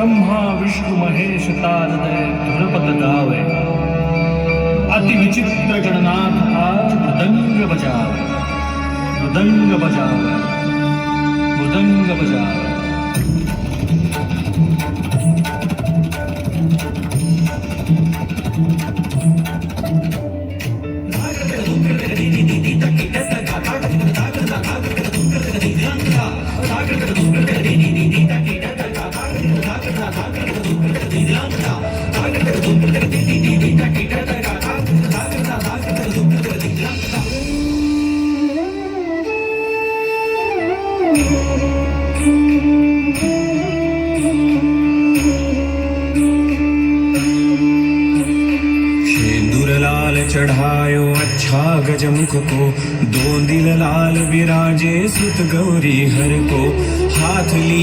ब्रह्मा विष्णु महेश तारदय धुरपद गावे अति विचित्र गणनाथ आज मृदंग बजावे मृदंग बजावे मृदंग बजावे. चढ़ायो अच्छा गजमुख को, दो दिल लाल विराजे सुत गौरी हर को, हाथ ली